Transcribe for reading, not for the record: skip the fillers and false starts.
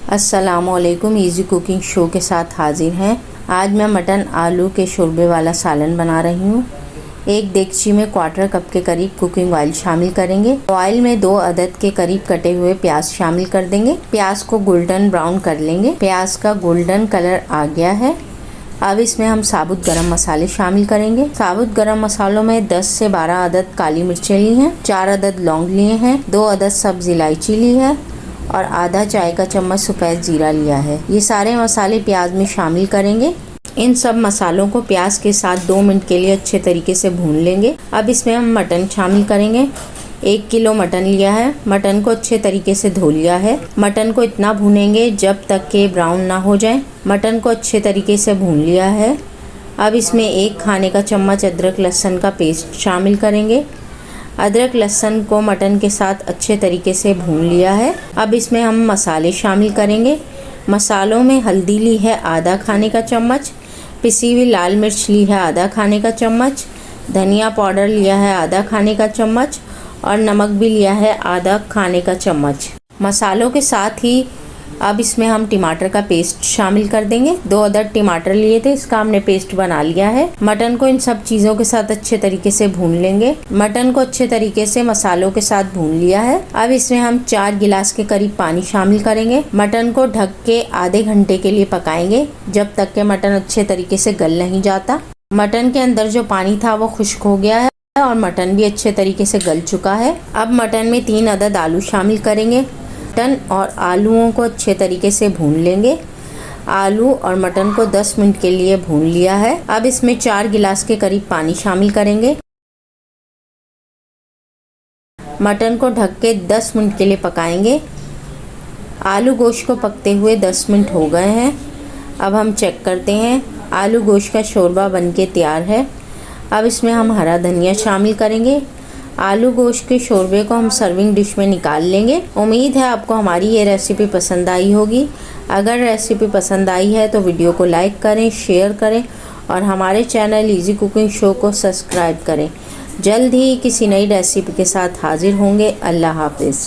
अस्सलामुअलैकुम। Easy cooking show के साथ हाजिर हैं। आज मैं मटन आलू के शोरबे वाला सालन बना रही हूँ। एक देगची में 1/4 कप के करीब कुकिंग ऑयल शामिल करेंगे। ऑयल में 2 अदद के करीब कटे हुए प्याज शामिल कर देंगे। प्याज को गोल्डन ब्राउन कर लेंगे। प्याज का गोल्डन कलर आ गया है। अब इसमें हम साबुत गरम मसाले शामिल करेंगे। साबुत गरम मसालों में 10 से 12 अदद काली मिर्चें ली हैं, 4 अदद लौंग लिए हैं, 2 अदद सब्ज इलायची ली है और आधा चाय का चम्मच सफ़ेद जीरा लिया है। ये सारे मसाले प्याज में शामिल करेंगे। इन सब मसालों को प्याज के साथ 2 मिनट के लिए अच्छे तरीके से भून लेंगे। अब इसमें हम मटन शामिल करेंगे। 1 किलो मटन लिया है। मटन को अच्छे तरीके से धो लिया है। मटन को इतना भूनेंगे जब तक के ब्राउन ना हो जाए। मटन को अच्छे तरीके से भून लिया है। अब इसमें 1 खाने का चम्मच अदरक लहसुन का पेस्ट शामिल करेंगे। अदरक लहसुन को मटन के साथ अच्छे तरीके से भून लिया है। अब इसमें हम मसाले शामिल करेंगे। मसालों में हल्दी ली है आधा खाने का चम्मच, पिसी हुई लाल मिर्च ली है आधा खाने का चम्मच, धनिया पाउडर लिया है आधा खाने का चम्मच और नमक भी लिया है आधा खाने का चम्मच। मसालों के साथ ही अब इसमें हम टमाटर का पेस्ट शामिल कर देंगे। 2 अदद टमाटर लिए थे, इसका हमने पेस्ट बना लिया है। मटन को इन सब चीज़ों के साथ अच्छे तरीके से भून लेंगे। मटन को अच्छे तरीके से मसालों के साथ भून लिया है। अब इसमें हम 4 गिलास के करीब पानी शामिल करेंगे। मटन को ढक के आधे घंटे के लिए पकाएंगे जब तक के मटन अच्छे तरीके से गल नहीं जाता। मटन के अंदर जो पानी था वो खुश्क हो गया है और मटन भी अच्छे तरीके से गल चुका है। अब मटन में 3 अदद आलू शामिल करेंगे। मटन और आलूओं को अच्छे तरीके से भून लेंगे। आलू और मटन को 10 मिनट के लिए भून लिया है। अब इसमें 4 गिलास के करीब पानी शामिल करेंगे। मटन को ढक के 10 मिनट के लिए पकाएंगे। आलू गोश्त को पकते हुए 10 मिनट हो गए हैं। अब हम चेक करते हैं। आलू गोश्त का शोरबा बनके तैयार है। अब इसमें हम हरा धनिया शामिल करेंगे। आलू गोश्त के शोरबे को हम सर्विंग डिश में निकाल लेंगे। उम्मीद है आपको हमारी ये रेसिपी पसंद आई होगी। अगर रेसिपी पसंद आई है तो वीडियो को लाइक करें, शेयर करें और हमारे चैनल इजी कुकिंग शो को सब्सक्राइब करें। जल्द ही किसी नई रेसिपी के साथ हाजिर होंगे। अल्लाह हाफिज़।